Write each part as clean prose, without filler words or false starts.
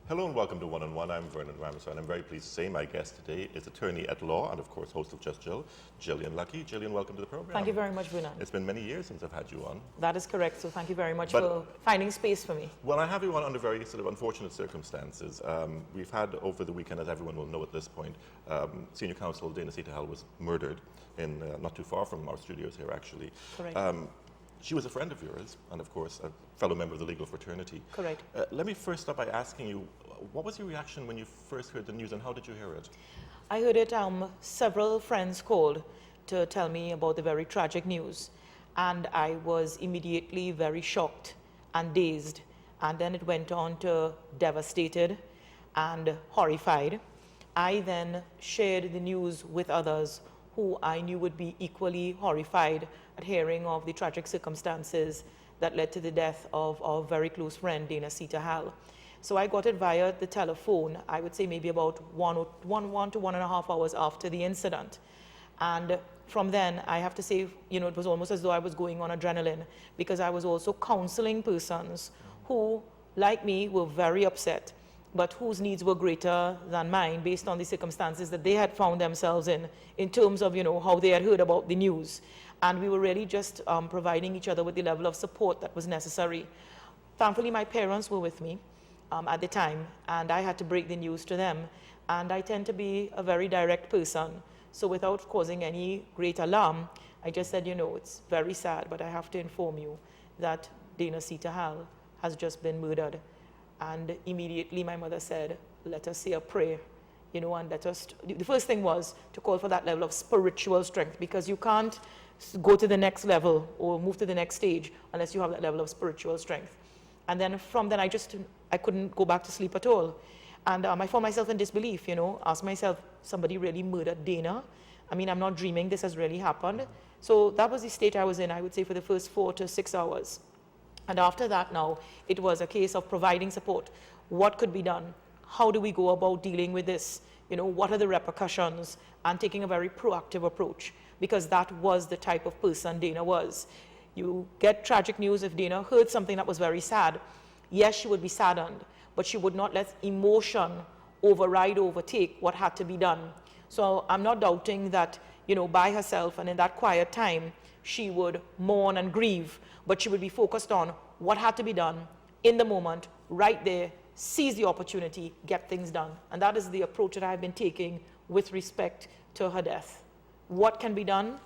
Hello and welcome to One on One. I'm Vernon Ramsey, and I'm very pleased to say my guest today is attorney at law and, of course, host of Just Jill, Gillian Lucky. Gillian, welcome to the program. Thank you very much, Vernon. It's been many years since I've had you on. That is correct, so thank you very much for finding space for me. Well, I have you on under very sort of unfortunate circumstances. We've had over the weekend, as everyone will know at this point, Senior Counsel Dana Seetahal was murdered in not too far from our studios here, actually. Correct. She was a friend of yours, and of course, a fellow member of the legal fraternity. Correct. Let me first start by asking you, what was your reaction when you first heard the news, and how did you hear it? I heard it, several friends called to tell me about the very tragic news, and I was immediately very shocked and dazed, and then it went on to devastated and horrified. I then shared the news with others who I knew would be equally horrified at hearing of the tragic circumstances that led to the death of our very close friend, Dana Seetahal. So I got it via the telephone, I would say maybe about one to 1.5 hours after the incident. And from then, I have to say, it was almost as though I was going on adrenaline, because I was also counseling persons who, like me, were very upset, but whose needs were greater than mine based on the circumstances that they had found themselves in terms of, how they had heard about the news. And we were really just providing each other with the level of support that was necessary. Thankfully, my parents were with me at the time, and I had to break the news to them. And I tend to be a very direct person. So without causing any great alarm, I just said, it's very sad, but I have to inform you that Dana Seetahal has just been murdered. And immediately my mother said, let us say a prayer, and let us, the first thing was to call for that level of spiritual strength, because you can't go to the next level or move to the next stage unless you have that level of spiritual strength. And then from then I couldn't go back to sleep at all. And I found myself in disbelief, asked myself, somebody really murdered Dana? I mean, I'm not dreaming, this has really happened. So that was the state I was in, I would say, for the first 4 to 6 hours. And after that now, it was a case of providing support. What could be done? How do we go about dealing with this? What are the repercussions? And taking a very proactive approach, because that was the type of person Dana was. You get tragic news if Dana heard something that was very sad. Yes, she would be saddened, but she would not let emotion overtake what had to be done. So I'm not doubting that, by herself and in that quiet time, she would mourn and grieve, but she would be focused on what had to be done in the moment, right there, seize the opportunity, get things done. And that is the approach that I've been taking with respect to her death. What can be done?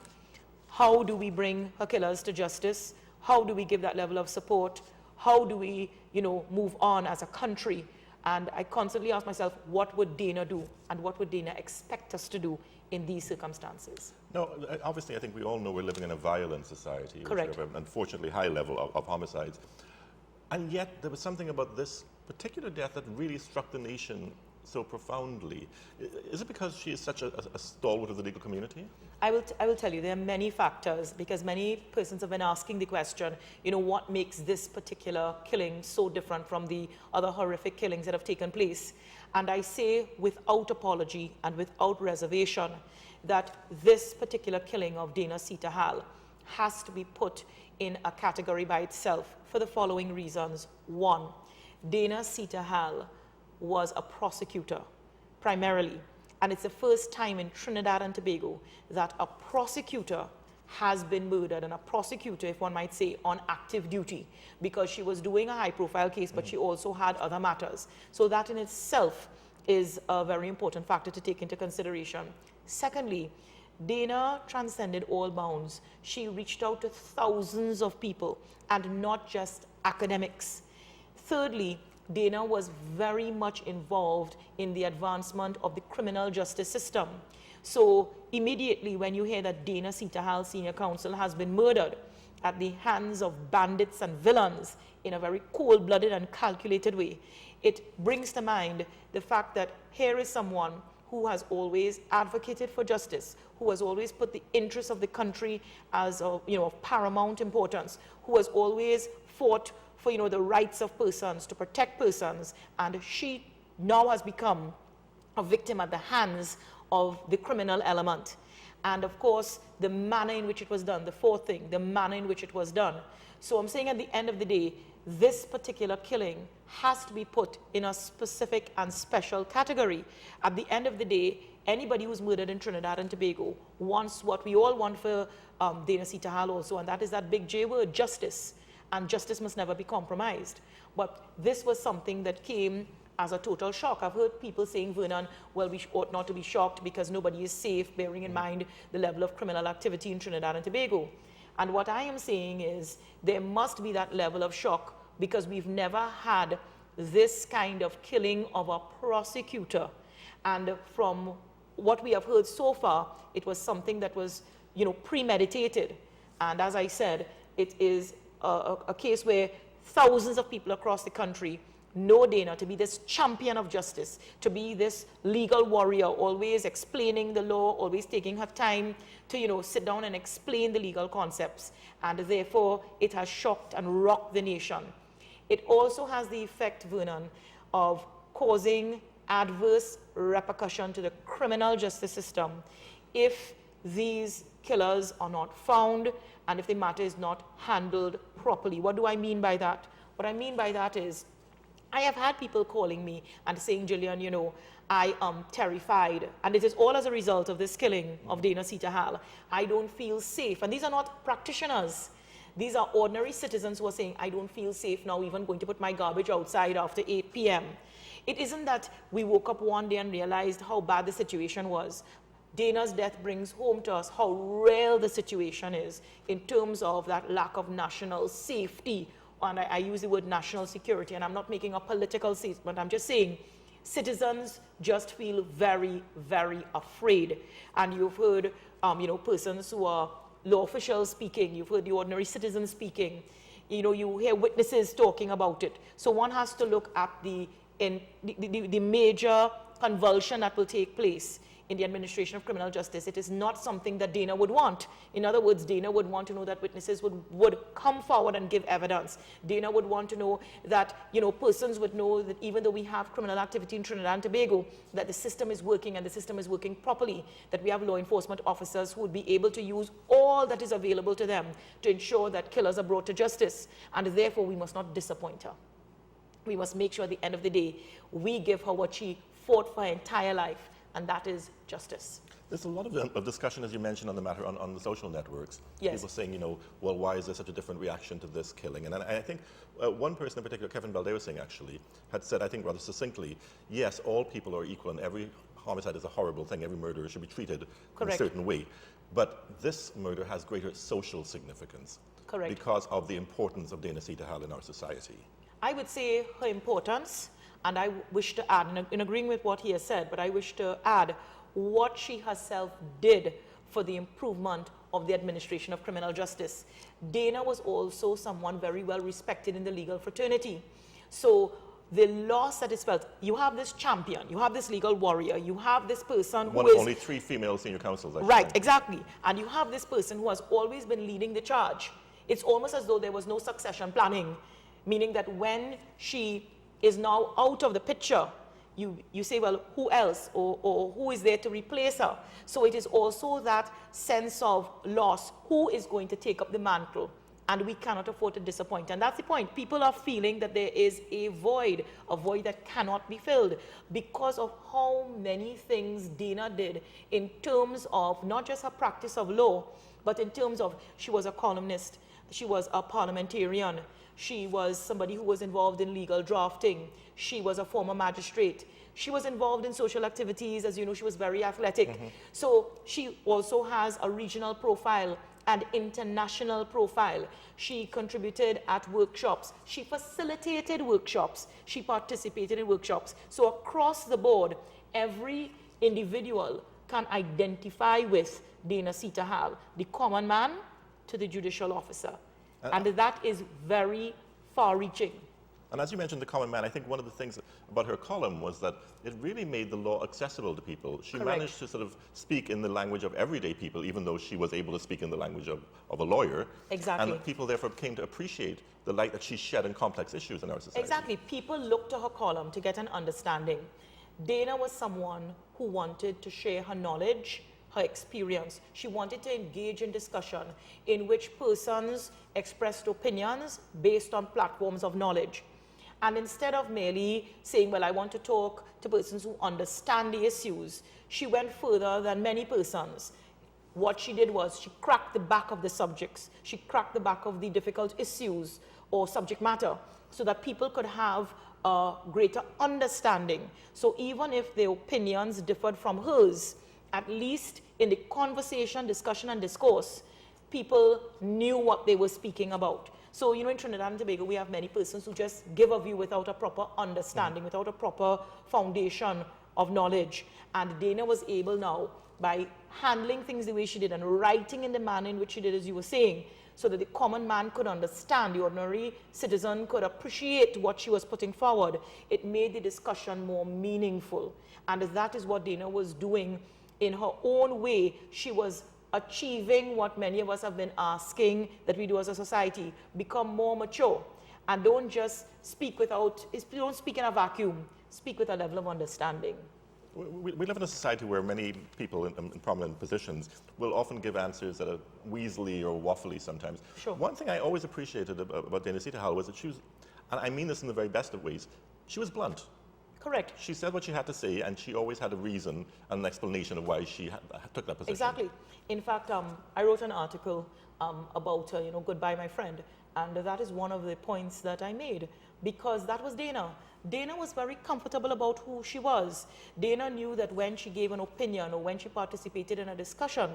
How do we bring her killers to justice? How do we give that level of support? How do we, move on as a country? And I constantly ask myself, what would Dana do? And what would Dana expect us to do in these circumstances? No, obviously, I think we all know we're living in a violent society. Correct. With an unfortunately high level of homicides. And yet, there was something about this particular death that really struck the nation so profoundly. Is it because she is such a stalwart of the legal community? I will tell you, there are many factors, because many persons have been asking the question, what makes this particular killing so different from the other horrific killings that have taken place? And I say without apology and without reservation that this particular killing of Dana Seetahal has to be put in a category by itself for the following reasons. One, Dana Seetahal was a prosecutor, primarily. And it's the first time in Trinidad and Tobago that a prosecutor has been murdered, and a prosecutor, if one might say, on active duty, because she was doing a high-profile case, but she also had other matters. So that in itself is a very important factor to take into consideration. Secondly, Dana transcended all bounds. She reached out to thousands of people, and not just academics. Thirdly, Dana was very much involved in the advancement of the criminal justice system. So immediately when you hear that Dana Seetahal, Senior Counsel, has been murdered at the hands of bandits and villains in a very cold-blooded and calculated way, it brings to mind the fact that here is someone who has always advocated for justice, who has always put the interests of the country as of paramount importance, who has always fought for the rights of persons, to protect persons, and she now has become a victim at the hands of the criminal element. And of course, the manner in which it was done, the fourth thing, the manner in which it was done. So I'm saying at the end of the day, this particular killing has to be put in a specific and special category. At the end of the day, anybody who's murdered in Trinidad and Tobago wants what we all want for Dana Seetahal also, and that is that big J word, justice. And justice must never be compromised. But this was something that came as a total shock. I've heard people saying, Vernon, well, we ought not to be shocked because nobody is safe, bearing in mind the level of criminal activity in Trinidad and Tobago. And what I am saying is there must be that level of shock because we've never had this kind of killing of a prosecutor. And from what we have heard so far, it was something that was, premeditated. And as I said, it is a case where thousands of people across the country know Dana to be this champion of justice, to be this legal warrior, always explaining the law, always taking her time to, sit down and explain the legal concepts. And therefore, it has shocked and rocked the nation. It also has the effect, Vernon, of causing adverse repercussion to the criminal justice system if these killers are not found and if the matter is not handled properly. What do I mean by that? What I mean by that is I have had people calling me and saying, Gillian, I am terrified. And it is all as a result of this killing of Dana Seetahal. I don't feel safe. And these are not practitioners. These are ordinary citizens who are saying, I don't feel safe now even going to put my garbage outside after 8 p.m. It isn't that we woke up one day and realized how bad the situation was. Dana's death brings home to us how real the situation is in terms of that lack of national safety. And I use the word national security, and I'm not making a political statement. I'm just saying citizens just feel very, very afraid. And you've heard, persons who are law officials speaking. You've heard the ordinary citizens speaking. You hear witnesses talking about it. So one has to look at the major convulsion that will take place in the administration of criminal justice. It is not something that Dana would want. In other words, Dana would want to know that witnesses would come forward and give evidence. Dana would want to know that, persons would know that even though we have criminal activity in Trinidad and Tobago, that the system is working and the system is working properly, that we have law enforcement officers who would be able to use all that is available to them to ensure that killers are brought to justice. And therefore, we must not disappoint her. We must make sure at the end of the day, we give her what she fought for her entire life, and that is justice. There's a lot of discussion, as you mentioned, on the matter on the social networks. Yes. People saying, well, why is there such a different reaction to this killing? And I think one person in particular, Kevin Valdez-Singh actually, had said, I think rather succinctly, yes, all people are equal and every homicide is a horrible thing. Every murderer should be treated in a certain way. But this murder has greater social significance. Correct. Because of the importance of Dana Seetahal in our society. I would say her importance, and I wish to add, in agreeing with what he has said, but I wish to add what she herself did for the improvement of the administration of criminal justice. Dana was also someone very well respected in the legal fraternity. So the loss that is felt, you have this champion, you have this legal warrior, you have this person who is... Only 3 female senior counsels. Right, exactly. And you have this person who has always been leading the charge. It's almost as though there was no succession planning, meaning that when she is now out of the picture, you say, well, who else or who is there to replace her? So it is also that sense of loss. Who is going to take up the mantle? And we cannot afford to disappoint. And that's the point. People are feeling that there is a void that cannot be filled because of how many things Dana did in terms of not just her practice of law, but in terms of she was a columnist, she was a parliamentarian, she was somebody who was involved in legal drafting. She was a former magistrate. She was involved in social activities. As you know, she was very athletic. Mm-hmm. So she also has a regional profile and international profile. She contributed at workshops. She facilitated workshops. She participated in workshops. So across the board, every individual can identify with Dana Seetahal, the common man to the judicial officer. And that is very far-reaching. And as you mentioned, the common man, I think one of the things about her column was that it really made the law accessible to people. She Correct. managed to sort of speak in the language of everyday people, even though she was able to speak in the language of a lawyer. Exactly. And people therefore came to appreciate the light that she shed on complex issues in our society. Exactly. People looked to her column to get an understanding. Dana was someone who wanted to share her knowledge her experience. She wanted to engage in discussion in which persons expressed opinions based on platforms of knowledge. And instead of merely saying, well, I want to talk to persons who understand the issues, she went further than many persons. What she did was she cracked the back of the subjects. She cracked the back of the difficult issues or subject matter so that people could have a greater understanding. So even if their opinions differed from hers, at least in the conversation, discussion, and discourse, people knew what they were speaking about. So, in Trinidad and Tobago, we have many persons who just give a view without a proper understanding, without a proper foundation of knowledge. And Dana was able now, by handling things the way she did and writing in the manner in which she did, as you were saying, so that the common man could understand, the ordinary citizen could appreciate what she was putting forward. It made the discussion more meaningful. And that is what Dana was doing in her own way. She was achieving what many of us have been asking that we do as a society: become more mature and don't just speak don't speak in a vacuum, speak with a level of understanding. We live in a society where many people in prominent positions will often give answers that are weaselly or waffly sometimes. Sure. One thing I always appreciated about Dana Seetahal was that she was, and I mean this in the very best of ways, she was blunt. Correct. She said what she had to say, and she always had a reason and an explanation of why she took that position. Exactly. In fact, I wrote an article about, Goodbye, My Friend, and that is one of the points that I made, because that was Dana. Dana was very comfortable about who she was. Dana knew that when she gave an opinion or when she participated in a discussion,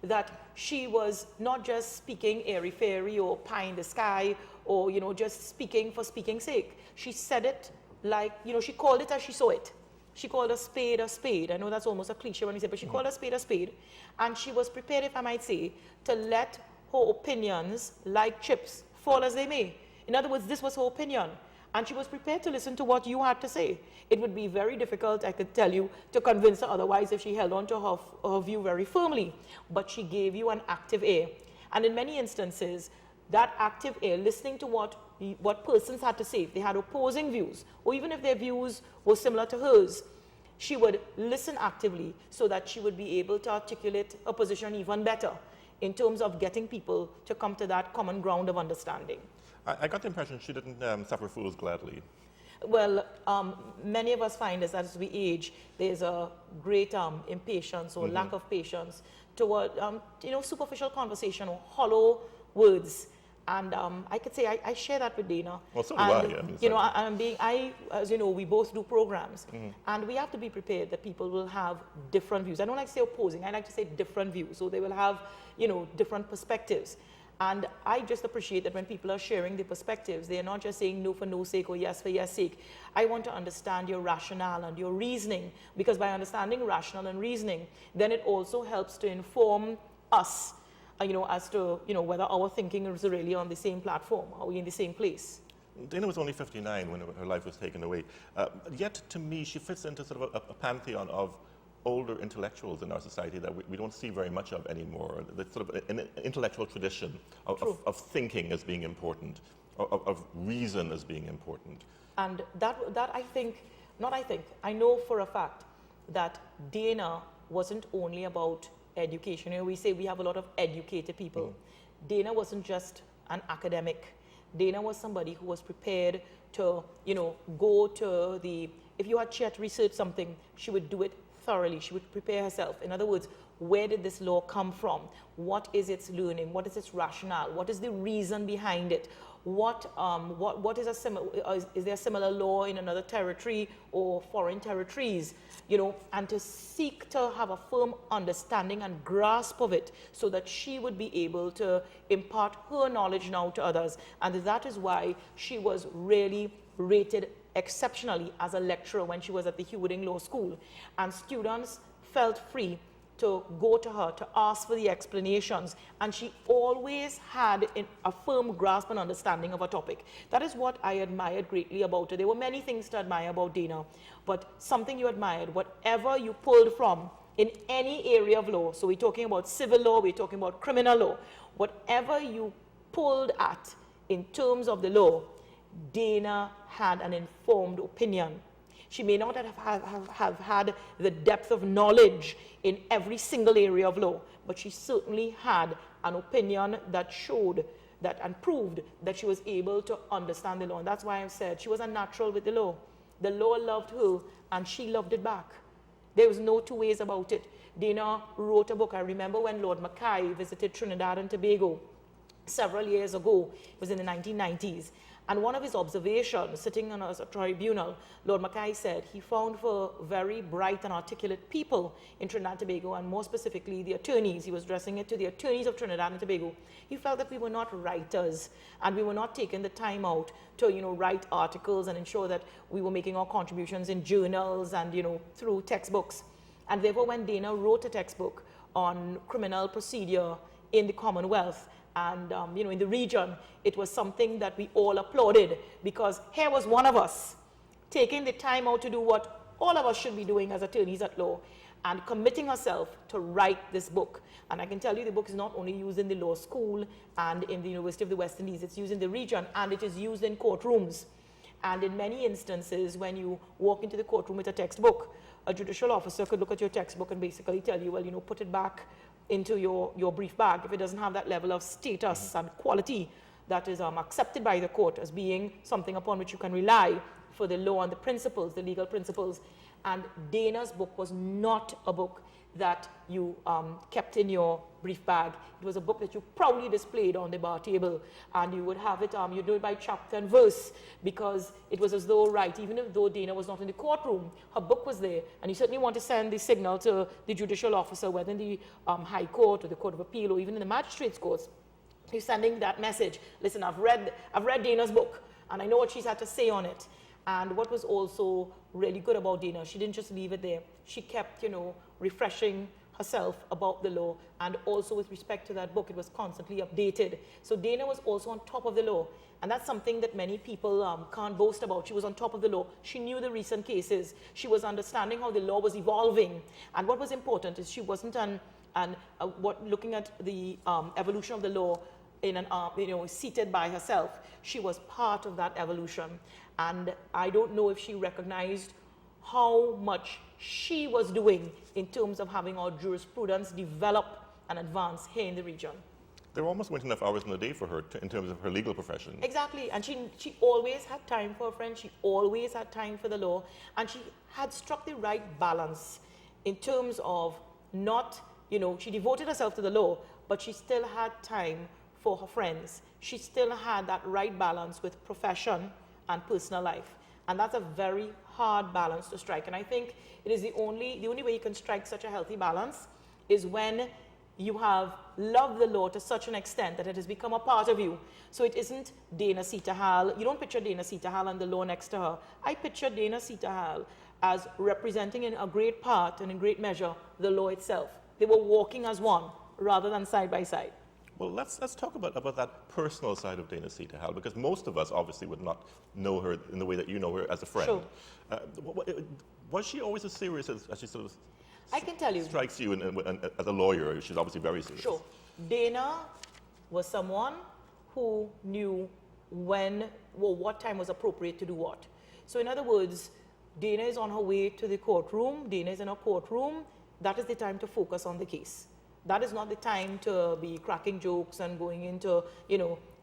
that she was not just speaking airy-fairy or pie in the sky or, just speaking for speaking's sake. She said it like, she called it as she saw it. She called a spade a spade. I know that's almost a cliche when you say, but she called a spade. And she was prepared, if I might say, to let her opinions, like chips, fall as they may. In other words, this was her opinion. And she was prepared to listen to what you had to say. It would be very difficult, I could tell you, to convince her otherwise if she held on to her view very firmly. But she gave you an active ear. And in many instances, that active ear, listening to what persons had to say, if they had opposing views, or even if their views were similar to hers, she would listen actively so that she would be able to articulate a position even better in terms of getting people to come to that common ground of understanding. I got the impression she didn't suffer fools gladly. Well, many of us find as we age, there's a great impatience or lack of patience toward, superficial conversation or hollow words. And I could say I share that with Dana. Well, so do I. As you know, we both do programs, and we have to be prepared that people will have different views. I don't like to say opposing. I like to say different views. So they will have, different perspectives. And I just appreciate that when people are sharing their perspectives, they are not just saying no for no's sake or yes for yes sake. I want to understand your rationale and your reasoning, because by understanding rationale and reasoning, then it also helps to inform us, as to, whether our thinking is really on the same platform. Are we in the same place? Dana was only 59 when her life was taken away. Yet, to me, she fits into sort of a pantheon of older intellectuals in our society that we don't see very much of anymore. That's sort of an intellectual tradition of thinking as being important, of reason as being important. And that I know for a fact that Dana wasn't only about education. We say we have a lot of educated people. Dana wasn't just an academic. Dana was somebody who was prepared to, go to if she had to research something, she would do it thoroughly. She would prepare herself. In other words, where did this law come from? What is its learning? What is its rationale? What is the reason behind it? Is there a similar law in another territory or foreign territories? And to seek to have a firm understanding and grasp of it so that she would be able to impart her knowledge now to others. And that is why she was really rated exceptionally as a lecturer when she was at the Hewarding Law School. And students felt free to go to her to ask for the explanations, and she always had a firm grasp and understanding of a topic. That is what I admired greatly about her. There were many things to admire about Dana, but something you admired, whatever you pulled from in any area of law, so we're talking about civil law, we're talking about criminal law, whatever you pulled at in terms of the law, Dana had an informed opinion. She may not have had the depth of knowledge in every single area of law, but she certainly had an opinion that showed that and proved that she was able to understand the law. And that's why I said she was a natural with the law. The law loved her, and she loved it back. There was no two ways about it. Dana wrote a book. I remember when Lord Mackay visited Trinidad and Tobago several years ago. It was in the 1990s. And one of his observations, sitting on a tribunal, Lord Mackay said he found for very bright and articulate people in Trinidad and Tobago, and more specifically the attorneys. He was addressing it to the attorneys of Trinidad and Tobago. He felt that we were not writers, and we were not taking the time out to, write articles and ensure that we were making our contributions in journals and, through textbooks. And therefore, when Dana wrote a textbook on criminal procedure in the Commonwealth, and in the region, it was something that we all applauded, because here was one of us taking the time out to do what all of us should be doing as attorneys at law, and committing herself to write this book. And I can tell you the book is not only used in the law school and in the University of the West Indies, it's used in the region, and it is used in courtrooms. And in many instances, when you walk into the courtroom with a textbook, a judicial officer could look at your textbook and basically tell you, well, put it back into your brief bag if it doesn't have that level of status and quality that is accepted by the court as being something upon which you can rely for the law and the principles, the legal principles. And Dana's book was not a book that you kept in your brief bag. It was a book that you proudly displayed on the bar table, and you would have it, you do it by chapter and verse, because it was as though, right, even though Dana was not in the courtroom, her book was there, and you certainly want to send the signal to the judicial officer, whether in the High Court or the Court of Appeal or even in the magistrates' courts. You're sending that message. Listen, I've read Dana's book, and I know what she's had to say on it. And what was also really good about Dana, she didn't just leave it there. She kept, refreshing herself about the law, and also with respect to that book, it was constantly updated. So Dana was also on top of the law, and that's something that many people can't boast about. She was on top of the law. She knew the recent cases. She was understanding how the law was evolving, and what was important is she wasn't looking at the evolution of the law in an seated by herself. She was part of that evolution, and I don't know if she recognized how much she was doing in terms of having our jurisprudence develop and advance here in the region. There almost weren't enough hours in the day for her in terms of her legal profession. Exactly, and she always had time for her friends. She always had time for the law, and she had struck the right balance in terms of not, she devoted herself to the law, but she still had time for her friends. She still had that right balance with profession and personal life. And that's a very hard balance to strike. And I think it is the only way you can strike such a healthy balance is when you have loved the law to such an extent that it has become a part of you. So it isn't Dana Seetahal. You don't picture Dana Seetahal and the law next to her. I picture Dana Seetahal as representing in a great part and in great measure the law itself. They were walking as one rather than side by side. Well, let's talk about that personal side of Dana Seetahal, because most of us obviously would not know her in the way that you know her as a friend. Sure. Was she always as serious as she sort of I can tell you. strikes you as a lawyer? She's obviously very serious. Sure. Dana was someone who knew what time was appropriate to do what. So in other words, Dana is on her way to the courtroom. Dana is in a courtroom. That is the time to focus on the case. That is not the time to be cracking jokes and going into,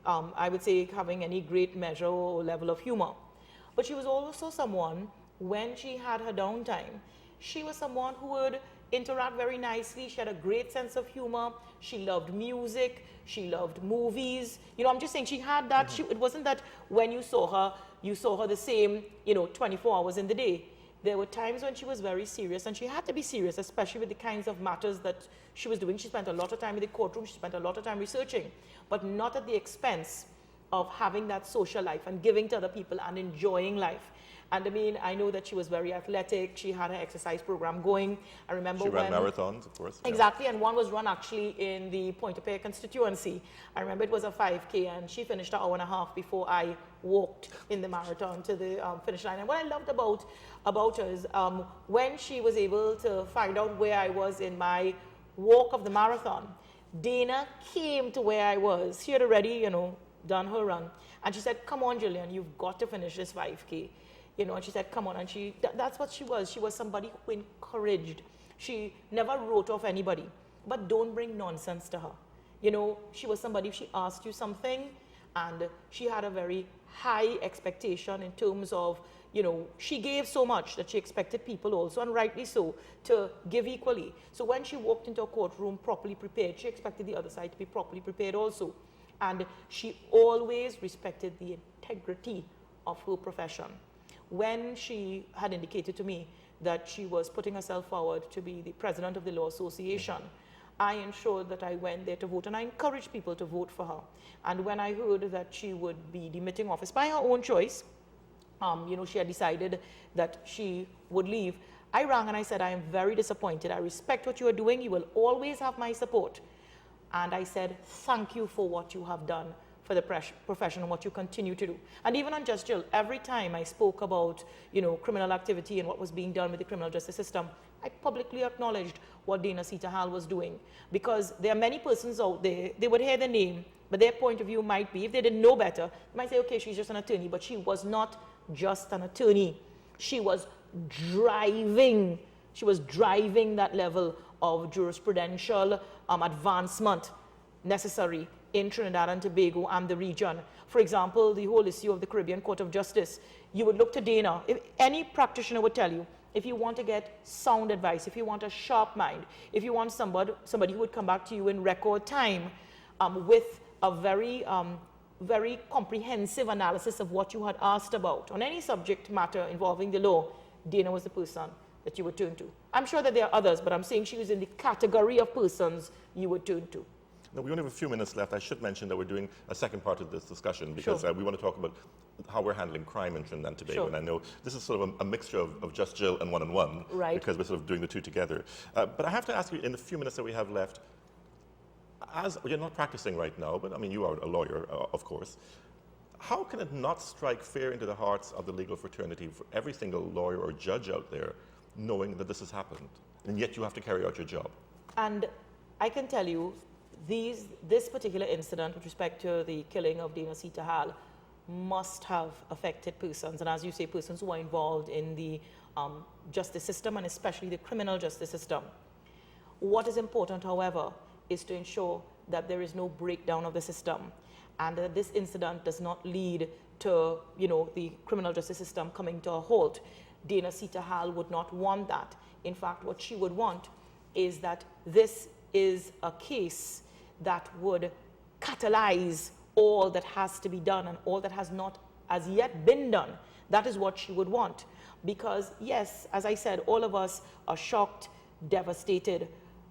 I would say, having any great measure or level of humor. But she was also someone, when she had her downtime, she was someone who would interact very nicely. She had a great sense of humor. She loved music. She loved movies. I'm just saying she had that. Mm-hmm. It wasn't that when you saw her the same, 24 hours in the day. There were times when she was very serious, and she had to be serious, especially with the kinds of matters that she was doing. She spent a lot of time in the courtroom. She spent a lot of time researching, but not at the expense of having that social life and giving to other people and enjoying life. And I know that she was very athletic. She had her exercise program going. I remember she ran marathons, of course. Exactly, and one was run actually in the Pointe-a-Pierre constituency. I remember it was a 5K, and she finished an hour and a half before I walked in the marathon to the finish line. And what I loved about her is when she was able to find out where I was in my walk of the marathon, Dana came to where I was. She had already, done her run. And she said, "Come on, Gillian, you've got to finish this 5K. you know, and she said, come on, and that's what she was. She was somebody who encouraged. She never wrote off anybody, but don't bring nonsense to her. You know, she was somebody, if she asked you something, and she had a very high expectation in terms of, you know, she gave so much that she expected people also, and rightly so, to give equally. So when she walked into a courtroom properly prepared, she expected the other side to be properly prepared also. And she always respected the integrity of her profession. When she had indicated to me that she was putting herself forward to be the president of the Law Association, I ensured that I went there to vote, and I encouraged people to vote for her. And when I heard that she would be demitting office by her own choice, you know, she had decided that she would leave, I rang and I said, I am very disappointed. I respect what you are doing. You will always have my support. And I said, thank you for what you have done for the profession and what you continue to do. And even on Just Jill, every time I spoke about, you know, criminal activity and what was being done with the criminal justice system, I publicly acknowledged what Dana Seetahal was doing. Because there are many persons out there, they would hear the name, but their point of view might be, if they didn't know better, they might say, okay, she's just an attorney, but she was not just an attorney. She was driving that level of jurisprudential advancement necessary in Trinidad and Tobago and the region. For example, the whole issue of the Caribbean Court of Justice, you would look to Dana. If any practitioner would tell you, if you want to get sound advice, if you want a sharp mind, if you want somebody who would come back to you in record time with a very comprehensive analysis of what you had asked about on any subject matter involving the law, Dana was the person that you would turn to. I'm sure that there are others, but I'm saying she was in the category of persons you would turn to. Now, we only have a few minutes left. I should mention that we're doing a second part of this discussion because we want to talk about how we're handling crime in Trinidad and Tobago. And I know this is sort of a mixture of Just Jill and one-on-one, because we're sort of doing the two together. But I have to ask you, in the few minutes that we have left, as you're not practicing right now, but I mean, you are a lawyer, of course. How can it not strike fear into the hearts of the legal fraternity for every single lawyer or judge out there knowing that this has happened, and yet you have to carry out your job? And I can tell you, this particular incident with respect to the killing of Dana Seetahal must have affected persons, and as you say, persons who are involved in the justice system, and especially the criminal justice system. What is important, however, is to ensure that there is no breakdown of the system, and that this incident does not lead to, you know, the criminal justice system coming to a halt. Dana Seetahal would not want that. In fact, what she would want is that this is a case that would catalyze all that has to be done and all that has not as yet been done. That is what she would want. Because yes, as I said, all of us are shocked, devastated,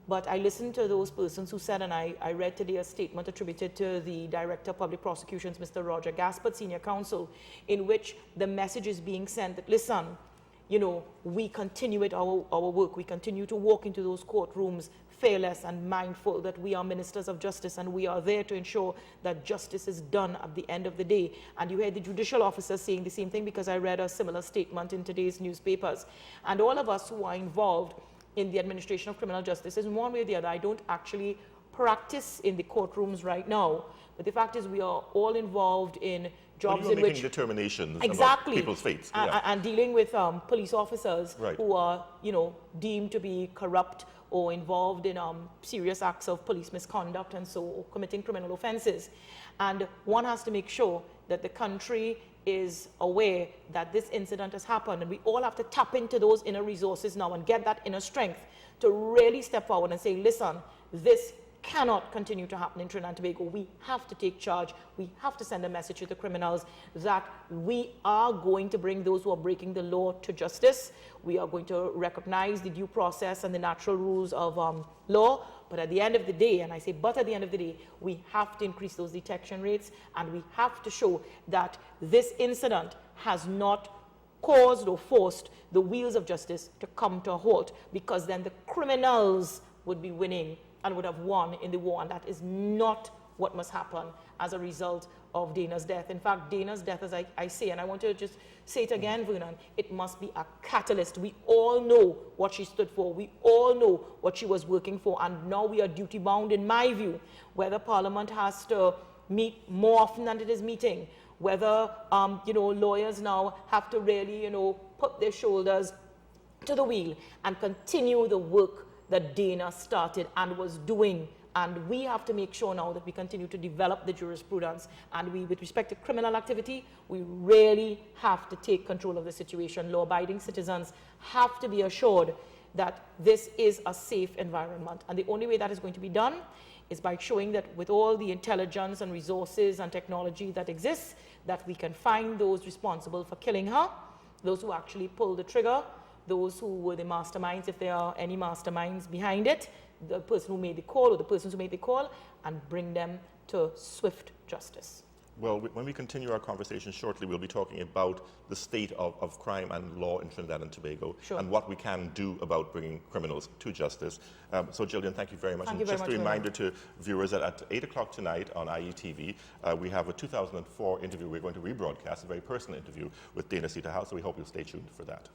but I listened to those persons who said, and I read today a statement attributed to the Director of Public Prosecutions, Mr. Roger Gaspard, Senior Counsel, in which the message is being sent that, listen, you know, we continue with our work. We continue to walk into those courtrooms fearless and mindful that we are ministers of justice, and we are there to ensure that justice is done at the end of the day. And you heard the judicial officers saying the same thing, because I read a similar statement in today's newspapers. And all of us who are involved in the administration of criminal justice, in one way or the other, I don't actually practice in the courtrooms right now, but the fact is we are all involved in jobs in which determinations about people's fates, and dealing with police officers who are, you know, deemed to be corrupt or involved in serious acts of police misconduct and so committing criminal offenses. And one has to make sure that the country is aware that this incident has happened, and we all have to tap into those inner resources now and get that inner strength to really step forward and say, listen, this cannot continue to happen in Trinidad and Tobago. We have to take charge. We have to send a message to the criminals that we are going to bring those who are breaking the law to justice. We are going to recognize the due process and the natural rules of law. But at the end of the day, and I say but at the end of the day, we have to increase those detection rates, and we have to show that this incident has not caused or forced the wheels of justice to come to a halt, because then the criminals would be winning and would have won in the war, and that is not what must happen as a result of Dana's death. In fact, Dana's death, as I say, and I want to just say it again, Vernon, it must be a catalyst. We all know what she stood for. We all know what she was working for, and now we are duty-bound, in my view, whether Parliament has to meet more often than it is meeting, whether, lawyers now have to really, put their shoulders to the wheel and continue the work that Dana started and was doing. And we have to make sure now that we continue to develop the jurisprudence. And we, with respect to criminal activity, we really have to take control of the situation. Law-abiding citizens have to be assured that this is a safe environment. And the only way that is going to be done is by showing that with all the intelligence and resources and technology that exists, that we can find those responsible for killing her, those who actually pulled the trigger, those who were the masterminds, if there are any masterminds behind it, the person who made the call or the persons who made the call, and bring them to swift justice. Well, when we continue our conversation shortly, we'll be talking about the state of crime and law in Trinidad and Tobago, sure, and what we can do about bringing criminals to justice. So, Gillian, thank you very much. Thank and you very just much, a reminder to viewers that at 8 o'clock tonight on ieTV, we have a 2004 interview we're going to rebroadcast, a very personal interview with Dana Seetahal, so we hope you'll stay tuned for that.